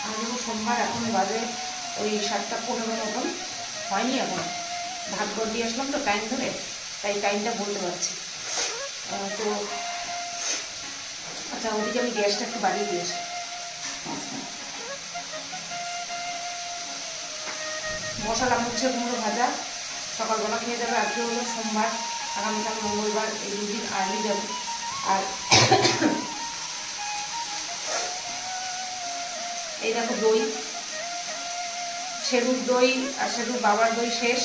আজ হলো সোমবার, এখন বাজে ওই 7:15 মতন, হয়নি এখন। ভাত করে দিয়ে আসলাম তো টাইম ধরে, তাই টাইমটা বলতে পারছি। তো আচ্ছা, ওদিকে আমি গ্যাসটা একটু বাড়িয়ে দিয়েছি। বসালাম উচ্ছে কুমড়ো ভাজা, সকালবেলা খেয়ে যাবে। আজকে হলো সোমবার, আগামীকাল মঙ্গলবার, এই দুদিন আর্লি যাবে। আর এই দেখো দই, সেরুর দই আর সেরুর বাবার দই শেষ,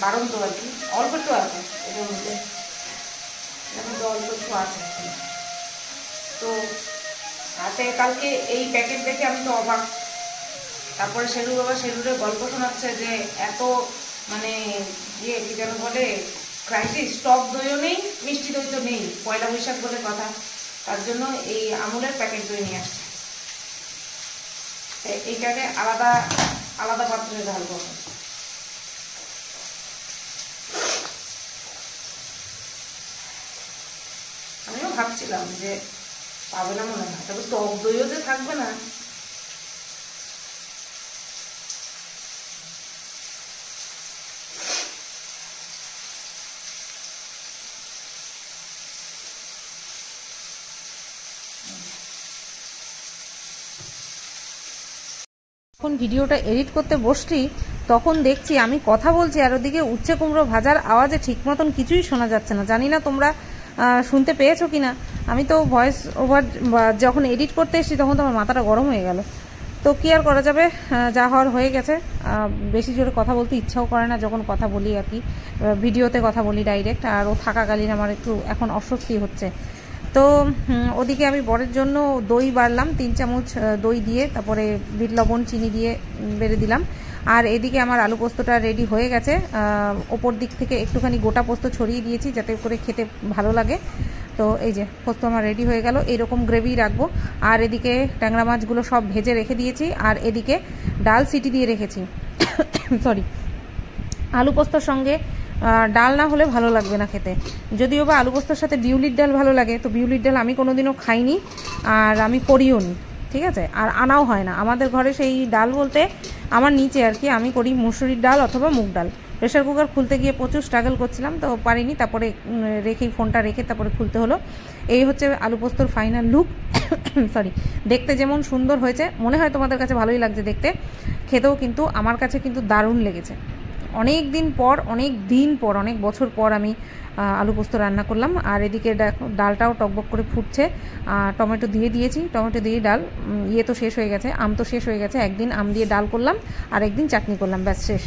বারণ তো আর কি, অল্প একটু আছে এটার মধ্যে, অল্প একটু আছে। তো হাতে কালকে এই প্যাকেট দেখে আমি তো অবাক। তারপরে সেরুর বাবা সেরুরের গল্প শোনাচ্ছে যে এত মানে ইয়ে কি যেন বলে ক্রাইসিস, টক দইও নেই, মিষ্টি দই তো নেই, পয়লা বৈশাখ বলে কথা, তার জন্য এই আমুলের প্যাকেট দই নিয়ে আসছে। এইটাকে আলাদা আলাদা পাত্রে ঢালবো। আমিও ভাবছিলাম যে পাবে না মনে হয়, তবে টক দইও যে থাকবে না। যখন ভিডিওটা এডিট করতে বসছি তখন দেখছি আমি কথা বলছি আর ওদিকে উচ্ছে কুমড়ো ভাজার আওয়াজে ঠিক মতন কিছুই শোনা যাচ্ছে না। জানি না তোমরা শুনতে পেয়েছো কিনা। আমি তো ভয়েস ওভার যখন এডিট করতে এসেছি তখন তো আমার মাথাটা গরম হয়ে গেল। তো কি আর করা যাবে, যা হওয়ার হয়ে গেছে। বেশি জোরে কথা বলতে ইচ্ছাও করে না যখন কথা বলি আর কি, ভিডিওতে কথা বলি ডাইরেক্ট। আর ও থাকাকালীন আমার একটু এখন অস্বস্তি হচ্ছে। তো ওদিকে আমি বরের জন্য দই বাড়লাম, 3 চামচ দই দিয়ে, তারপরে বিট লবণ চিনি দিয়ে বেড়ে দিলাম। আর এদিকে আমার আলু পোস্তটা রেডি হয়ে গেছে। ওপর দিক থেকে একটুখানি গোটা পোস্ত ছড়িয়ে দিয়েছি যাতে করে খেতে ভালো লাগে। তো এই যে পোস্ত আমার রেডি হয়ে গেল, এইরকম গ্রেভি রাখবো। আর এদিকে ট্যাংরা মাছগুলো সব ভেজে রেখে দিয়েছি। আর এদিকে ডাল সিটি দিয়ে রেখেছি। সরি, আলু পোস্তর সঙ্গে ডাল না হলে ভালো লাগবে না খেতে। যদিও বা আলু পোস্তর সাথে বিউলির ডাল ভালো লাগে, তো বিউলির ডাল আমি কোনোদিনও খাইনি আর আমি করিও নি, ঠিক আছে। আর আনাও হয় না আমাদের ঘরে সেই ডাল বলতে, আমার নিচে আর কি আমি করি মুসুরির ডাল অথবা মুগ ডাল। প্রেশার কুকার খুলতে গিয়ে প্রচুর স্ট্রাগল করছিলাম, তো পারিনি, তারপরে রেখেই ফোনটা রেখে তারপরে খুলতে হলো। এই হচ্ছে আলু পোস্তর ফাইনাল লুক। সরি, দেখতে যেমন সুন্দর হয়েছে, মনে হয় তোমাদের কাছে ভালোই লাগছে দেখতে, খেতেও কিন্তু আমার কাছে কিন্তু দারুণ লেগেছে। অনেক দিন পর অনেক বছর পর আমি আলু পোস্ত রান্না করলাম। আর এদিকে ডালটাও টকবক করে ফুটছে, টমেটো দিয়ে দিয়েছি, টমেটো দিয়ে ডাল ইয়ে তো শেষ হয়ে গেছে, আম তো শেষ হয়ে গেছে। একদিন আম দিয়ে ডাল করলাম আর একদিন চাটনি করলাম, ব্যাস শেষ।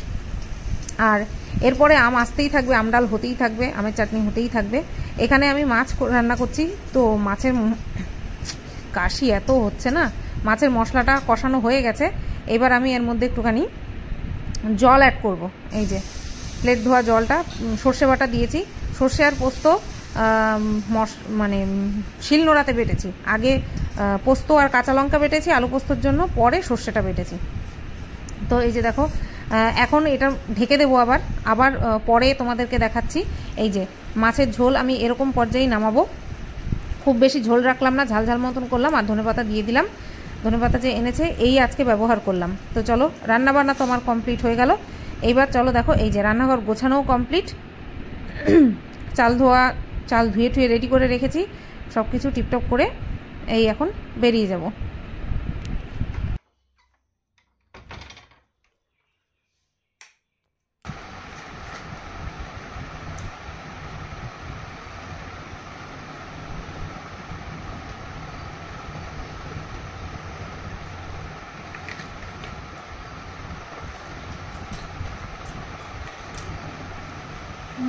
আর এরপরে আম আসতেই থাকবে, আম ডাল হতেই থাকবে, আমের চাটনি হতেই থাকবে। এখানে আমি মাছ রান্না করছি, তো মাছের কাশি এত হচ্ছে না, মাছের মশলাটা কষানো হয়ে গেছে। এবার আমি এর মধ্যে একটুখানি জল অ্যাড করব। এই যে প্লেট ধোয়া জলটা, সর্ষে বাটা দিয়েছি, সর্ষে আর পোস্ত মানে শিলনোড়াতে বেটেছি। আগে পোস্ত আর কাঁচা লঙ্কা বেটেছি আলু পোস্তর জন্য, পরে সর্ষেটা বেটেছি। তো এই যে দেখো, এখন এটা ঢেকে দেবো, আবার পরে তোমাদেরকে দেখাচ্ছি। এই যে মাছের ঝোল আমি এরকম পর্যায়ে নামাবো, খুব বেশি ঝোল রাখলাম না, ঝাল ঝাল মতন করলাম। আর ধনেপাতা দিয়ে দিলাম, ধনেপাতা যে এনেছে এই আজকে ব্যবহার করলাম। তো চলো, রান্নাবান্না তো আমার কমপ্লিট হয়ে গেল। এইবার চলো দেখো, এই যে রান্নাঘর গোছানোও কমপ্লিট, চাল ধুয়ে টুয়ে রেডি করে রেখেছি, সব কিছু টিপটপ করে এই এখন বেরিয়ে যাব।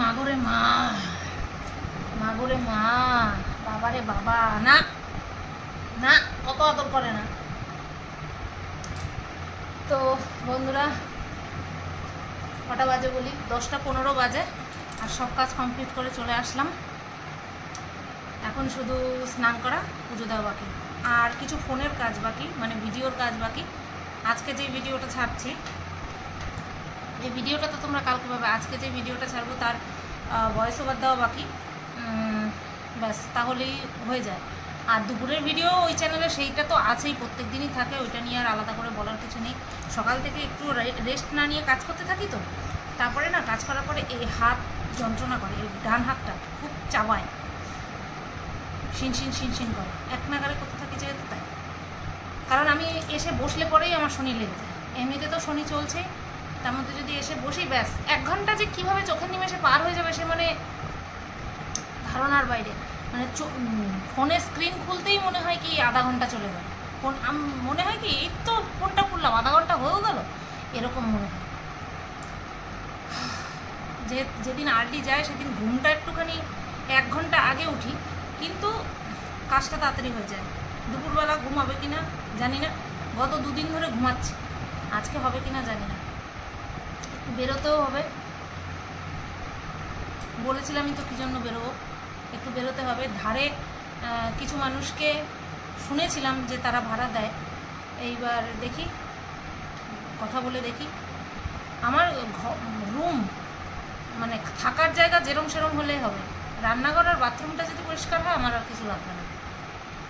মাগরে মা, মাগরে মা, বাবারে বাবা, না না, অত আদর করে না। তো বন্ধুরা, কটা বাজে বলি, 10টা 15 বাজে। আর সব কাজ কমপ্লিট করে চলে আসলাম। এখন শুধু স্নান করা, পুজো দেওয়া বাকি, আর কিছু ফোনের কাজ বাকি, মানে ভিডিওর কাজ বাকি। আজকে যে ভিডিওটা ছাড়ছি, এই ভিডিওটা তো তোমরা কালকে পাবে। আজকে যে ভিডিওটা ছাড়বো তার ভয়েস ওভার দেওয়া বাকি, ব্যাস তাহলেই হয়ে যায়। আর দুপুরের ভিডিও ওই চ্যানেলে সেইটা তো আছেই, প্রত্যেক দিনই থাকে, ওইটা নিয়ে আর আলাদা করে বলার কিছু নেই। সকাল থেকে একটু রেস্ট না নিয়ে কাজ করতে থাকি, তো তারপরে না কাজ করার পরে এই হাত যন্ত্রণা করে, এই ডান হাতটা খুব চাবায়, শিন করে, এক নাগারে করতে থাকি যেহেতু তাই। কারণ আমি এসে বসলে পরেই আমার শনি লেগে যায়, এমনিতে তো শনি চলছে, তার মধ্যে যদি এসে বসি ব্যাস 1 ঘন্টা যে কীভাবে চোখের নিমেষে পার হয়ে যাবে সে মানে ধারণার বাইরে। মানে ফোনের স্ক্রিন খুলতেই মনে হয় কি আধা ঘন্টা চলে গেল, ফোন মনে হয় কি এই তো ফোনটা খুললাম আধা ঘন্টা হয়েও গেল, এরকম মনে হয়। যেদিন আর্লি যায় সেদিন ঘুমটা একটুখানি 1 ঘন্টা আগে উঠি, কিন্তু কাজটা তাড়াতাড়ি হয়ে যায়। দুপুরবেলা ঘুম হবে কি না জানি না, গত 2 দিন ধরে ঘুমাচ্ছি, আজকে হবে কি না জানি না। একটু বেরোতেও হবে, বলেছিলামই তো কী জন্য বেরোবো, একটু বেরোতে হবে। ধারে কিছু মানুষকে শুনেছিলাম যে তারা ভাড়া দেয়, এইবার দেখি কথা বলে দেখি। আমার রুম মানে থাকার জায়গা যেরম সেরম হলেই হবে, রান্নাঘর আর বাথরুমটা যদি পরিষ্কার হয় আমার আর কিছু লাগবে না,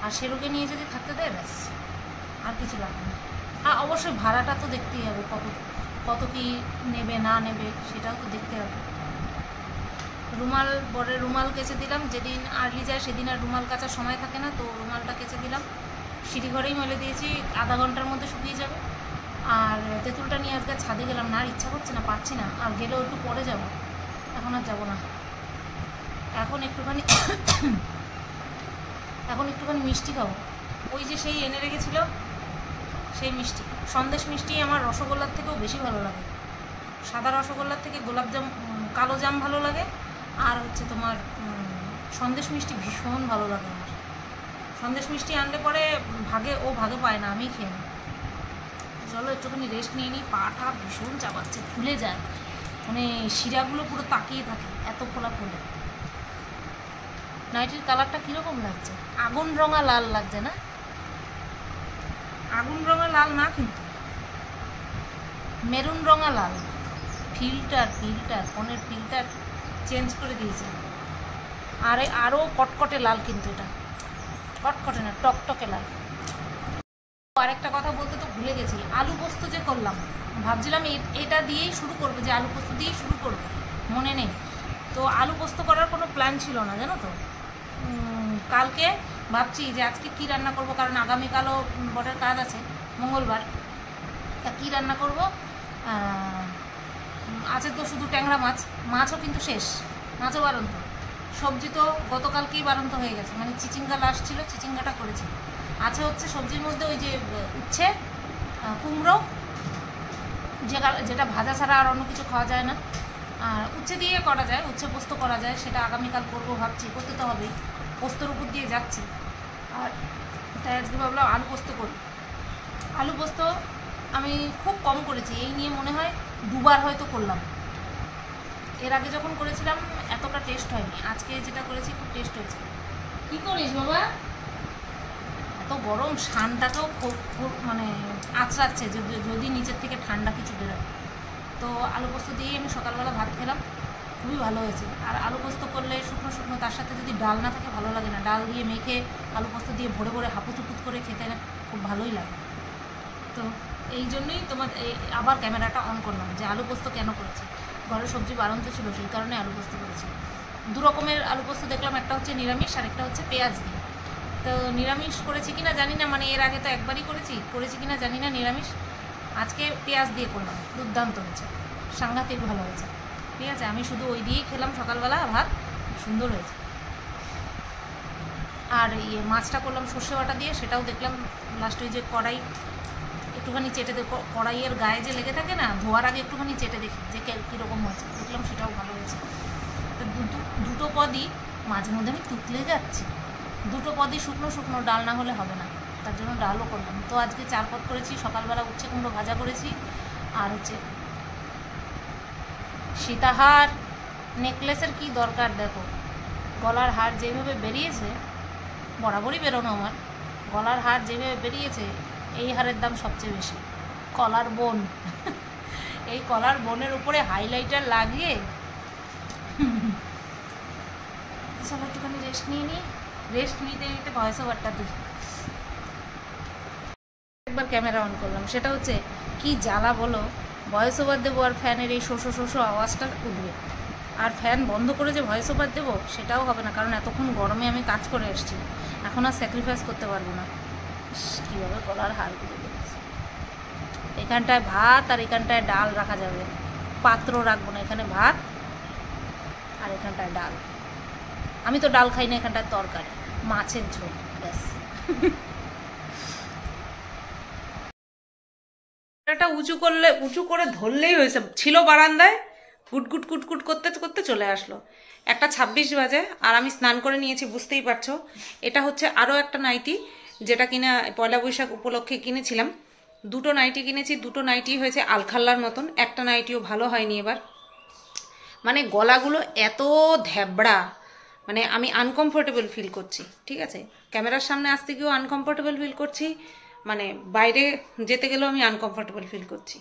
আর সেরুকে নিয়ে যদি থাকতে দেয় ব্যাস আর কিছু লাগবে না। আর অবশ্যই ভাড়াটা তো দেখতেই হবে, কত কি নেবে না নেবে সেটাও তো দেখতে হবে। বরের রুমাল কেচে দিলাম, যেদিন আর্লি যায় সেদিন আর রুমাল কাচার সময় থাকে না, তো রুমালটা কেচে দিলাম, সিঁড়িঘরেই মেলে দিয়েছি, আধা ঘন্টার মধ্যে শুকিয়ে যাবে। আর তেঁতুলটা নিয়ে আজকে ছাদে গেলাম না, আর ইচ্ছা করছে না, পারছি না, আর গেলেও একটু পরে যাব, এখন আর যাবো না। এখন একটুখানি মিষ্টি খাবো, ওই যে সেই এনে রেখেছিল সেই মিষ্টি, সন্দেশ মিষ্টি আমার রসগোল্লার থেকেও বেশি ভালো লাগে, সাদা রসগোল্লার থেকে কালো জাম ভালো লাগে, আর হচ্ছে তোমার সন্দেশ মিষ্টি ভীষণ ভালো লাগে আমার। সন্দেশ মিষ্টি আনলে পরে ভাগে পায় না, আমি খেয়ে নিই। চলো একটুখানি রেস্ট নিয়ে নিই, পাটা ভীষণ চাপাচ্ছে, ফুলে যায়, মানে শিরাগুলো পুরো তাকিয়ে থাকে, এত ফোলা ফুলে। নাইটির কালারটা কীরকম লাগছে, আগুন রঙা লাল লাগছে না? আগুন রঙা লাল না, কিন্তু মেরুন রঙা লাল। ফিল্টার ফোনের ফিল্টার চেঞ্জ করে দিয়েছে। আরও কটকটে লাল, কিন্তু এটা কটকটে না, টকটকে লাল। আরেকটা কথা বলতে তো ভুলে গেছি, আলু পোস্ত যে করলাম, ভাবছিলাম এটা দিয়েই শুরু করবো, যে আলু পোস্ত দিয়েই শুরু করবো, মনে নেই তো আলু পোস্ত করার কোনো প্ল্যান ছিল না, জানো তো। কালকে ভাবছি যে আজকে কি রান্না করব, কারণ আগামীকালও বরের কাজ আছে, মঙ্গলবার। তা কী রান্না করব, আছে তো শুধু ট্যাংরা মাছও কিন্তু শেষ, মাছও বারন্ত, সবজি তো গতকালকেই বারন্ত হয়ে গেছে, মানে চিচিঙ্গা লাস্ট ছিল, চিচিঙ্গাটা করেছি। আছে হচ্ছে সবজির মধ্যে ওই যে উচ্ছে, কুমড়ো, যেটা ভাজা ছাড়া আর অন্য কিছু খাওয়া যায় না, আর উচ্ছে দিয়ে করা যায়, উচ্ছে পোস্ত করা যায়, সেটা আগামীকাল করবো ভাবছি, করতে তো হবেই, পোস্তর উপর দিয়ে যাচ্ছি। আর তাই আজকে ভাবলাম আলু পোস্ত করি। আলু পোস্ত আমি খুব কম করেছি, এই নিয়ে মনে হয় 2 বার হয়তো করলাম, এর আগে যখন করেছিলাম এতটা টেস্ট হয়নি, আজকে যেটা করেছি খুব টেস্ট হয়েছে। কী করিস বাবা, এত গরম, শানটাকেও খুব মানে আঁচড়াচ্ছে, যদি নিচের থেকে ঠান্ডা কিছু বেরোয়। তো আলু পোস্ত দিয়েই আমি সকালবেলা ভাত খেলাম, খুবই ভালো হয়েছে। আর আলু পোস্ত করলে শুকনো তার সাথে যদি ডাল না থাকে ভালো লাগে না, ডাল দিয়ে মেখে আলু পোস্ত দিয়ে ভরে হাপুতুপুত করে খেতে খুব ভালোই লাগে। তো এই জন্যই আবার ক্যামেরাটা অন করলাম, যে আলু পোস্ত কেন করেছি, ঘরে সবজি বারন্ত ছিল সেই কারণে আলু পোস্ত করেছি। 2 রকমের আলু পোস্ত দেখলাম, একটা হচ্ছে নিরামিষ আর একটা হচ্ছে পেঁয়াজ দিয়ে। তো নিরামিষ করেছি কিনা জানি না, মানে এর আগে তো একবারই করেছি কিনা জানি না নিরামিষ, আজকে পেঁয়াজ দিয়ে করলাম, দুর্দান্ত হয়েছে, সাংঘাতিক ভালো হয়েছে। ঠিক আছে, আমি শুধু ওই দিয়েই খেলাম সকালবেলা ভাত, সুন্দর হয়েছে। আর মাছটা করলাম সর্ষে বাটা দিয়ে, সেটাও দেখলাম লাস্ট ওই যে কড়াই একটুখানি চেটে কড়াইয়ের গায়ে যে লেগে থাকে না, ধোয়ার আগে একটুখানি চেটে দেখি যে কীরকম হয়েছে, দেখলাম সেটাও ভালো হয়েছে। তো দুটো পদই মাঝে মধ্যে আমি তুতলে যাচ্ছি, 2 পদই শুকনো, ডাল না হলে হবে না, তার জন্য ডালও করলাম। তো আজকে 4 পদ করেছি, সকালবেলা উচ্ছে কুমড়ো ভাজা করেছি, আর হচ্ছে সীতাহার নেকলেসের কি দরকার, দেখো গলার হার যেভাবে বেরিয়েছে, বরাবরই বেরোনো আমার, গলার হার যেভাবে বেরিয়েছে, এই হারের দাম সবচেয়ে বেশি, কলার বোন এই কলার বোনের উপরে হাইলাইটার লাগিয়ে। চলো একটুখানি রেস্ট নিয়ে নিই, রেস্ট নিতে নিতে ভয়েস ওভারটা দিই। একবার ক্যামেরা অন করলাম, সেটা হচ্ছে কি জ্বালা বলো, ভয়েস ওভার দেবো আর ফ্যানের এই শোষো শোষো আওয়াজটা উঠবে, আর ফ্যান বন্ধ করে যে ভয়েস ওভার দেবো সেটাও হবে না, কারণ এতক্ষণ গরমে আমি কাজ করে এসেছি, এখন আর স্যাক্রিফাইস করতে পারবো না। কীভাবে গলার হাড়গুলো দেখেছি। এখানটায় ভাত আর এখানটায় ডাল রাখা যাবে, পাত্র রাখবো না, এখানে ভাত আর এখানটায় ডাল। আমি তো ডাল খাই না, এখানটায় তরকারি মাছের ঝোল, ব্যাস। এটা উঁচু করে ধরলেই হয়েছে, ছিল বারান্দায়, গুটগুট কুটকুট করতে করতে চলে আসলো। 1:26 বাজে আর আমি স্নান করে নিয়েছি, বুঝতেই পারছো। এটা হচ্ছে আরও একটা নাইটি, যেটা কিনা পয়লা বৈশাখ উপলক্ষে কিনেছিলাম। দুটো নাইটি কিনেছি, দুটো নাইটি হয়েছে আলখাল্লার মতন, একটা নাইটিও ভালো হয়নি এবার। মানে গলাগুলো এত ধ্যাবড়া, মানে আমি আনকমফোর্টেবল ফিল করছি, ঠিক আছে। ক্যামেরার সামনে আসতে গিয়েও আনকমফোর্টেবল ফিল করছি, মানে বাইরে যেতে গেলেও আমি আনকমফোর্টেবল ফিল করছি।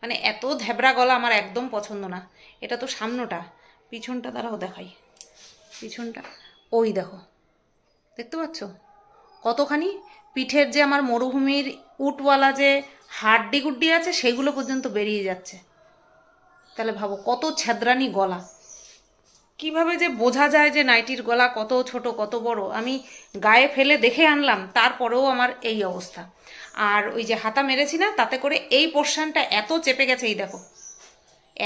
মানে এত ধ্যাবড়া গলা আমার একদম পছন্দ না। এটা তো সামনেটা, পিছনটা দ্বারাও দেখাই। পিছনটা ওই দেখো, দেখতে পাচ্ছ কতখানি, পিঠের যে আমার মরুভূমির উটওয়ালা যে হাড্ডি গুড্ডি আছে সেগুলো পর্যন্ত বেরিয়ে যাচ্ছে। তাহলে ভাবো কত ছেদ্রানি গলা। কিভাবে যে বোঝা যায় যে নাইটির গলা কত ছোট কত বড়, আমি গায়ে ফেলে দেখে আনলাম, তারপরেও আমার এই অবস্থা। আর ওই যে হাতা মেরেছি না, তাতে করে এই পোর্শনটা এত চেপে গেছে, এই দেখো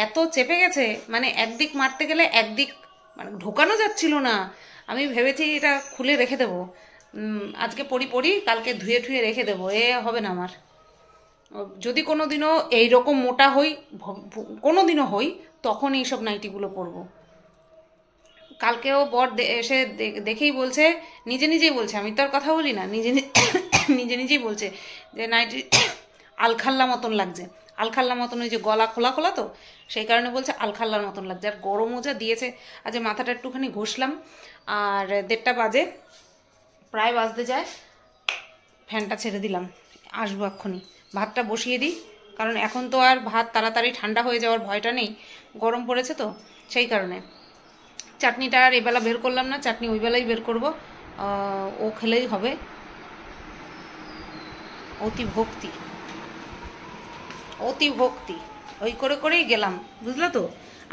এত চেপে গেছে, মানে একদিক মারতে গেলে একদিক মানে ঢোকানো যাচ্ছিল না। আমি ভেবেছি এটা খুলে রেখে দেবো, আজকে পরি কালকে ধুয়ে ঠুয়ে রেখে দেবো, এ হবে না আমার। যদি কোনো দিনও এইরকম মোটা হই, কোনো দিনও হই, তখন এইসব নাইটিগুলো পরবো। কালকেও বর এসে দেখেই বলছে, নিজেই বলছে, আমি তো আর কথা বলি না, নিজেই বলছে যে নাইটি আলখাল্লা মতন লাগছে। আলখাল্লা মতন, ওই যে গলা খোলা খোলা তো, সেই কারণে বলছে আলখাল্লার মতন লাগছে। আর গরমও যা দিয়েছে, আজ মাথাটা একটুখানি ঘষলাম, আর 1:30 বাজে, প্রায় বাজতে যায়। ফ্যানটা ছেড়ে দিলাম, আসবো এক্ষুনি। ভাতটা বসিয়ে দিই, কারণ এখন তো আর ভাত তাড়াতাড়ি ঠান্ডা হয়ে যাওয়ার ভয়টা নেই, গরম পড়েছে তো, সেই কারণে। চাটনিটা আর এবেলা বের করলাম না, চাটনি ওই বেলাই বের করবো, ও খেলেই হবে। অতি ভক্তি ওই করেই গেলাম, বুঝলো তো।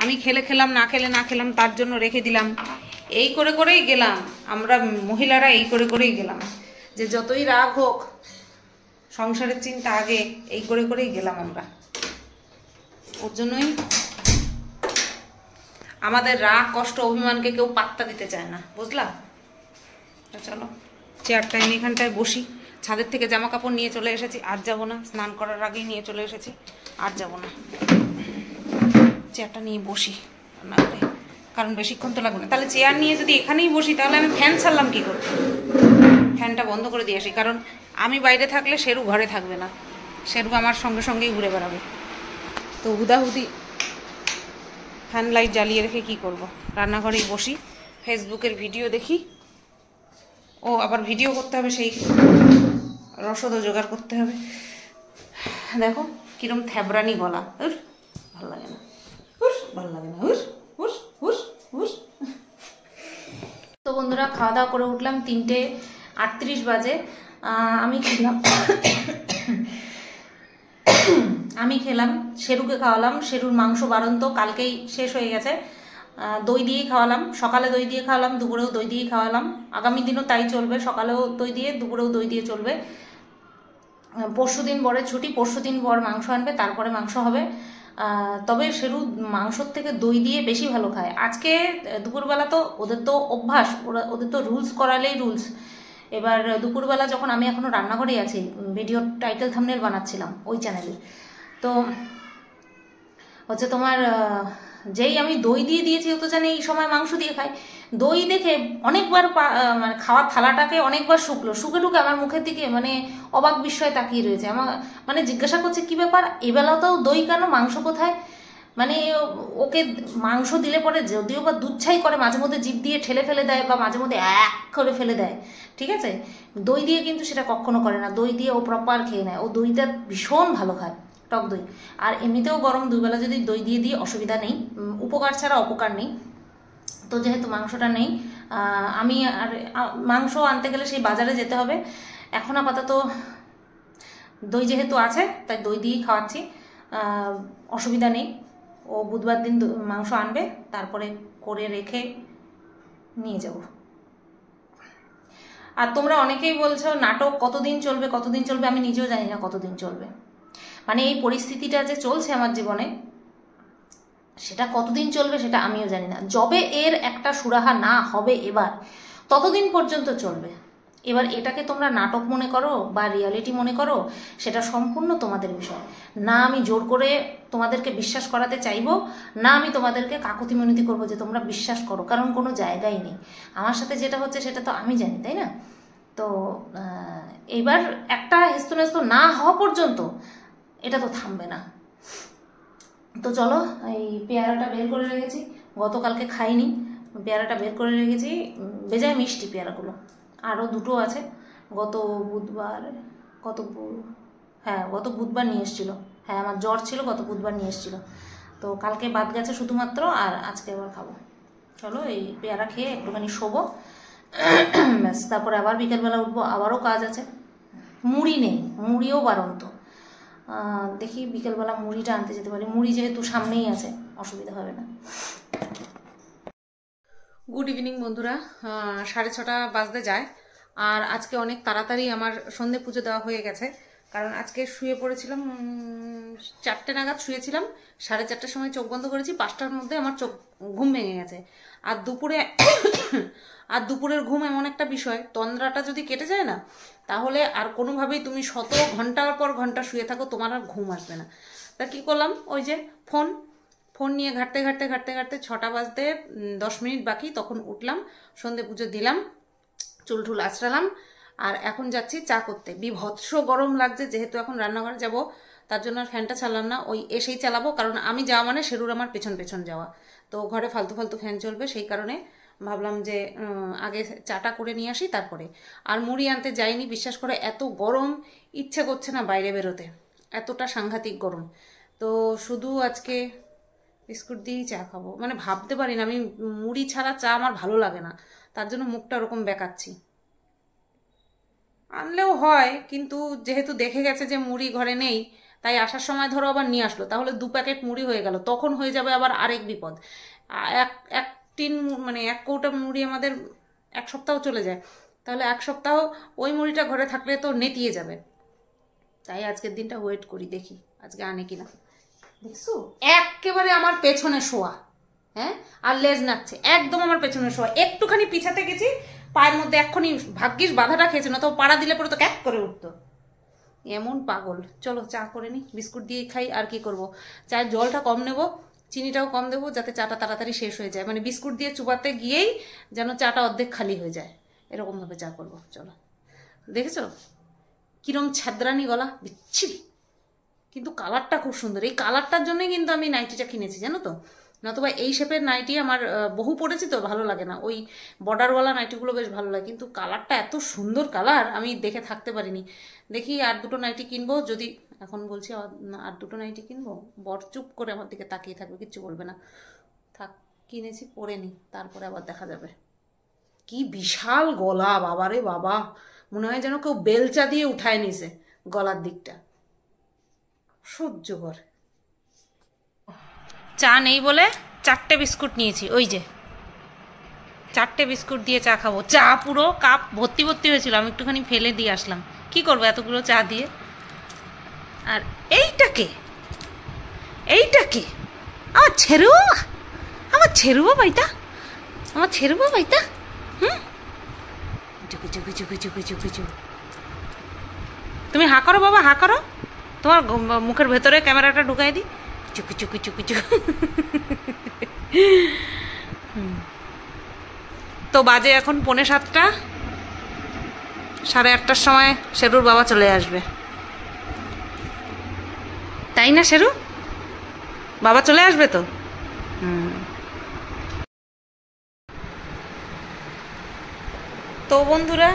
আমি খেলাম, না খেলাম, তার জন্য রেখে দিলাম, এই করেই গেলাম। আমরা মহিলারা এই করেই গেলাম, যে যতই রাগ হোক সংসারের চিন্তা আগে, এই করেই গেলাম আমরা। ওর জন্যই আমাদের রাগ কষ্ট অভিমানকে কেউ পাত্তা দিতে চায় না, বুঝলা। চলো চেয়ারটা এনে এখানটায় বসি। ছাদের থেকে জামা কাপড় নিয়ে চলে এসেছি, আর যাবো না, স্নান করার আগেই নিয়ে চলে এসেছি, আর যাবো না। চেয়ারটা নিয়ে বসি রান্না করে, কারণ বেশিক্ষণ তো লাগবে না। তাহলে চেয়ার নিয়ে যদি এখানেই বসি, তাহলে আমি ফ্যান ছাড়লাম কী করে? ফ্যানটা বন্ধ করে দিয়ে আসি, কারণ আমি বাইরে থাকলে শেরু ঘরে থাকবে না, শেরু আমার সঙ্গেই ঘুরে বেড়াবে। তো হুদাহুদি ফ্যান লাইট জ্বালিয়ে রেখে কি করব? রান্নাঘরেই বসি, ফেসবুকের ভিডিও দেখি। ও আবার ভিডিও করতে হবে, সেই রসদও জোগাড় করতে হবে। দেখো কিরম থ্যাবরানি গলা, ভালো লাগে না, ভালো লাগে না। তো বন্ধুরা, খাওয়া দাওয়া করে উঠলাম, 3:38 বাজে। আমি খেলাম, শেরুকে খাওয়ালাম। শেরুর মাংস বাড়ন্ত, কালকেই শেষ হয়ে গেছে। দই দিয়েই খাওয়ালাম, সকালে দই দিয়ে খাওয়ালাম, দুপুরেও দই দিয়ে খাওয়ালাম। আগামী দিনও তাই চলবে, সকালেও দই দিয়ে, দুপুরেও দই দিয়ে চলবে। পরশুদিন বরের ছুটি, পরশুদিন বর মাংস আনবে, তারপরে মাংস হবে। তবে শেরু মাংসর থেকে দই দিয়ে বেশি ভালো খায়। আজকে দুপুরবেলা তো ওদের তো অভ্যাস, ওদের তো রুলস করালেই রুলস। এবার দুপুরবেলা যখন আমি এখনও রান্নাঘরেই আছি, ভিডিও টাইটেল থাম্বনেল বানাচ্ছিলাম ওই চ্যানেলে, তো হচ্ছে তোমার যেই আমি দই দিয়ে দিয়েছি, ও তো জানে এই সময় মাংস দিয়ে খায়। দই দেখে অনেকবার মানে খাওয়ার থালাটাকে অনেকবার শুকে ঢুকে আমার মুখের দিকে মানে অবাক বিস্ময়ে তাকিয়ে রয়েছে। আমার মানে জিজ্ঞাসা করছে কি ব্যাপার, এবেলাতেও দই কেন, মাংস কোথায়? মানে ওকে মাংস দিলে পরে যদিও বা দুচ্ছাই করে, মাঝে মধ্যে জিভ দিয়ে ঠেলে ফেলে দেয়, বা মাঝে মধ্যে এক করে ফেলে দেয়, ঠিক আছে। দই দিয়ে কিন্তু সেটা কখনো করে না, দই দিয়ে ও প্রপার খেয়ে নেয়। ও দইটা ভীষণ ভালো খায়, টক দই। আর এমনিতেও গরম দুবেলা যদি দই দিয়ে দিই অসুবিধা নেই, উপকার ছাড়া অপকার নেই। তো যেহেতু মাংসটা নেই, আমি আর মাংস আনতে গেলে সেই বাজারে যেতে হবে। এখন আপাতত দই যেহেতু আছে তাই দই দিয়েই খাওয়াচ্ছি, অসুবিধা নেই। ও বুধবার দিন মাংস আনবে, তারপরে করে রেখে নিয়ে যাব। আর তোমরা অনেকেই বলছো নাটক কতদিন চলবে কতদিন চলবে, আমি নিজেও জানি না কতদিন চলবে। মানে এই পরিস্থিতিটা যে চলছে আমার জীবনে, সেটা কতদিন চলবে সেটা আমিও জানি না। যবে এর একটা সুরাহা না হবে এবার, ততদিন পর্যন্ত চলবে। এবার এটাকে তোমরা নাটক মনে করো বা রিয়ালিটি মনে করো, সেটা সম্পূর্ণ তোমাদের বিষয়। না আমি জোর করে তোমাদেরকে বিশ্বাস করাতে চাইবো, না আমি তোমাদেরকে কাকুতি মিনতি করবো যে তোমরা বিশ্বাস করো, কারণ কোনো জায়গাই নেই। আমার সাথে যেটা হচ্ছে সেটা তো আমি জানি, তাই না? তো এবার একটা হেস্তনেস্ত না হওয়া পর্যন্ত এটা তো থামবে না। তো চলো, এই পেয়ারাটা বের করে রেখেছি, গতকালকে খাইনি, পেয়ারাটা বের করে রেখেছি, বেজায় মিষ্টি পেয়ারাগুলো। আরও দুটো আছে, গত বুধবার নিয়ে এসেছিলো। হ্যাঁ, আমার জ্বর ছিল, গত বুধবার নিয়ে এসেছিলো। তো কালকে বাদ গেছে শুধুমাত্র, আর আজকে আবার খাবো। চলো এই পেয়ারা খেয়ে একটুখানি শোবো, ব্যাস তারপরে আবার বিকেলবেলা উঠবো, আবারও কাজ আছে। মুড়ি নেই, মুড়িও বারন্ত। দেখি বিকেলবেলা মুড়িটা আনতে যেতে পারি, মুড়ি যেহেতু সামনেই আছে অসুবিধা হবে না। গুড ইভিনিং বন্ধুরা, 6:30 বাজতে যায়। আর আজকে অনেক তাড়াতাড়ি আমার সন্ধে পুজো দেওয়া হয়ে গেছে, কারণ আজকে শুয়ে পড়েছিলাম 4টে নাগাদ শুয়েছিলাম, 4:30টার সময় চোখ বন্ধ করেছি, 5টার মধ্যে আমার ঘুম ভেঙে গেছে। আর দুপুরের ঘুম এমন একটা বিষয়, তন্দ্রাটা যদি কেটে যায় না, তাহলে আর কোনোভাবেই তুমি শত ঘন্টার পর ঘন্টা শুয়ে থাকো, তোমার আর ঘুম আসবে না। তা কী করলাম, ওই যে ফোন নিয়ে ঘাঁটতে 6টা বাজতে 10 মিনিট বাকি, তখন উঠলাম, সন্ধে পুজো দিলাম, চুলটুল আঁচড়ালাম, আর এখন যাচ্ছি চা করতে। বিভৎস গরম লাগছে, যেহেতু এখন রান্নাঘরে যাব, তার জন্য আর ফ্যানটা চালাম না, ওই এসেই চালাবো, কারণ আমি যাওয়া মানে শেরুর আমার পেছন যাওয়া, তো ঘরে ফালতু ফ্যান চলবে, সেই কারণে ভাবলাম যে আগে চাটা করে নিয়ে আসি তারপরে। আর মুড়ি আনতে যাইনি, বিশ্বাস করে, এত গরম, ইচ্ছে করছে না বাইরে বেরোতে, এতটা সাংঘাতিক গরম। তো শুধু আজকে বিস্কুট দিয়েই চা খাবো। মানে ভাবতে পারি না, আমি মুড়ি ছাড়া চা আমার ভালো লাগে না, তার জন্য মুখটা ওরকম বেঁকাচ্ছি। আনলেও হয়, কিন্তু যেহেতু দেখে গেছে যে মুড়ি ঘরে নেই, তাই আসার সময় ধরো আবার নিয়ে আসলো, তাহলে 2 প্যাকেট মুড়ি হয়ে গেল, তখন হয়ে যাবে আবার আরেক বিপদ। এক টিন মানে 1 কৌটা মুড়ি আমাদের 1 সপ্তাহ চলে যায়, তাহলে 1 সপ্তাহ ওই মুড়িটা ঘরে থাকলে তো নেতিয়ে যাবে। তাই আজকের দিনটা ওয়েট করি, দেখি আজকে আনে কিনা। দেখছো, একেবারে আমার পেছনে শোয়া, হ্যাঁ, আর লেজ নাচ্ছে, একদম আমার পেছনে শোয়া। একটুখানি পিছাতে গেছি, পায়ের মধ্যে এক্ষুনি ভাগ্যিস বাধাটা খেয়েছে, না তো পাড়া দিলে পরে তো ক্যাক করে উঠতো। এমন পাগল। চলো চা করে নি, বিস্কুট দিয়ে খাই, আর কি করব। চায়ের জলটা কম নেব, চিনিটাও কম দেবো, যাতে চাটা তাড়াতাড়ি শেষ হয়ে যায়। মানে বিস্কুট দিয়ে চুবাতে গিয়েই যেন চাটা অর্ধেক খালি হয়ে যায়, এরকমভাবে চা করবো। চলো, দেখেছো কিরম ছাদরানি গলা, বিচ্ছিরি, কিন্তু কালারটা খুব সুন্দর। এই কালারটার জন্যই কিন্তু আমি নাইটিটা কিনেছি, জানো তো, নতুবা এই শেপের নাইটি আমার বহু পড়েছি তো, ভালো লাগে না। ওই বর্ডারওয়ালা নাইটিগুলো বেশ ভালো লাগে, কিন্তু কালারটা এত সুন্দর কালার, আমি দেখে থাকতে পারিনি। দেখি আর 2টো নাইটি কিনবো, যদি এখন বলছি আর 2টো নাইটি কিনবো, বর চুপ করে আমার দিকে তাকিয়ে থাকবে, কিচ্ছু বলবে না। থাক, কিনেছি, পরে নি, তারপরে আবার দেখা যাবে। কি বিশাল গলা, বাবারে বাবা, মনে হয় যেন কেউ বেলচা দিয়ে উঠায় নিছে গলার দিকটা, সহ্য কর। চা নেই বলে 4টে বিস্কুট নিয়েছি, ওই যে 4টে বিস্কুট দিয়ে চা খাবো। চা পুরো কাপ ভর্তি হয়েছিল, আমি একটুখানি ফেলে দিয়ে আসলাম। কি করবো এতগুলো চা দিয়ে। আর এইটাকে আমার ছেড়ুবা বাইতা, তুমি হা করো বাবা, হা করো, তোমার মুখের ভেতরে ক্যামেরাটা ঢুকাই দিই। চুকু। তো বাজে এখন 6:45, 8:30টার সময় শেরুর বাবা চলে আসবে, তাই না শেরু? বাবা চলে আসবে তো। তো বন্ধুরা,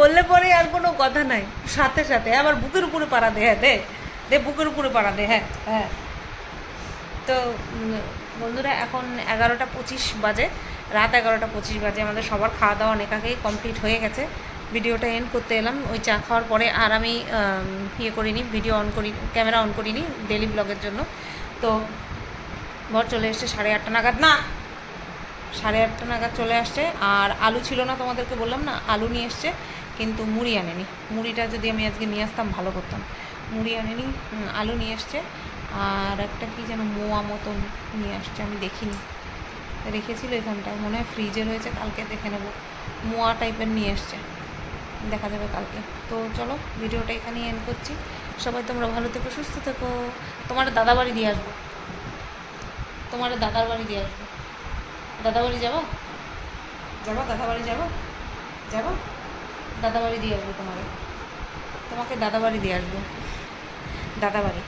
বললে পরে আর কোনো কথা নাই, সাথে আবার বুকের উপরে পাড়া দেয় দে। দে বুকের উপরে পাড়া দে। হ্যাঁ হ্যাঁ। তো বন্ধুরা এখন 11টা 25 বাজে, রাত 11টা 25 বাজে। আমাদের সবার খাওয়া দাওয়া অনেক আগেই কমপ্লিট হয়ে গেছে। ভিডিওটা এন্ড করতে এলাম। ওই চা খাওয়ার পরে আর আমি ইয়ে করিনি, ভিডিও অন করি, ক্যামেরা অন করিনি ডেলি ব্লগের জন্য। তো ঘর চলে এসছে 8:30 নাগাদ, না 8:30 নাগাদ চলে আসছে। আর আলু ছিল না, তোমাদেরকে বললাম না, আলু নিয়ে এসছে কিন্তু মুড়ি আনেনি। মুড়িটা যদি আমি আজকে নিয়ে আসতাম ভালো করতাম। মুড়ি আনেনি, আলু নিয়ে এসছে। আর একটা কি যেন মোয়া মতন নিয়ে আসছে, আমি দেখিনি, রেখেছিল এখানটায়, মনে হয় ফ্রিজে রয়েছে, কালকে দেখে নেব। মোয়া টাইপের নিয়ে এসছে, দেখা যাবে কালকে। তো চলো ভিডিওটা এখানেই এন্ড করছি। সবাই তোমরা ভালো থেকো, সুস্থ থেকো। তোমার দাদা বাড়ি দিয়ে আসবো, তোমার দাদার বাড়ি দিয়ে আসবো। দাদা বাড়ি যাবো, যাবো দাদা বাড়ি যাবো, যাবো দাদা বাড়ি দিয়ে আসবো তোমাকে, তোমাকে দাদা বাড়ি দিয়ে আসবো। দাদা বাড়ি,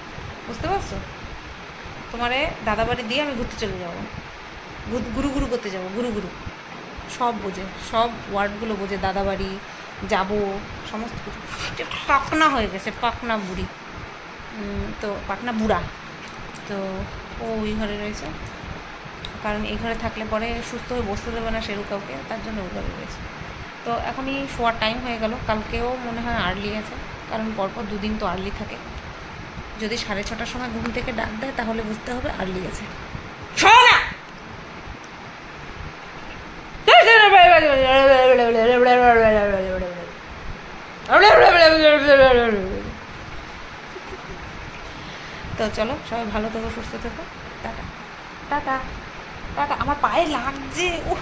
বুঝতে পারছো? তোমারে দাদা বাড়ি দিয়ে আমি ঘুরতে চলে যাবো, গুরু গুরু করতে যাবো, গুরু গুরু সব বোঝে, সব ওয়ার্ডগুলো বোঝে। দাদা বাড়ি যাবো, সমস্ত কিছু। পাকনা হয়ে গেছে, পাকনা বুড়ি, তো পাকনা বুড়া। তো ও ওই ঘরে রয়েছে, কারণ এই ঘরে থাকলে পরে সুস্থ হয়ে বসতে দেবে না শেরু কাউকে, তার জন্য ওই ঘরে রয়েছে। তো এখনই শোয়ার টাইম হয়ে গেল। কালকেও মনে হয় আর্লি আছে, কারণ পরপর 2 দিন তো আর্লি থাকে। যদি 6:30টার সময় ঘুম থেকে ডাক দেয় তাহলে বুঝতে হবে আর্লি আছে। তো চলো সবাই ভালো থেকো, সুস্থ থেকো। Tata tata tata. আমার পায়ে লাগছে, উহ।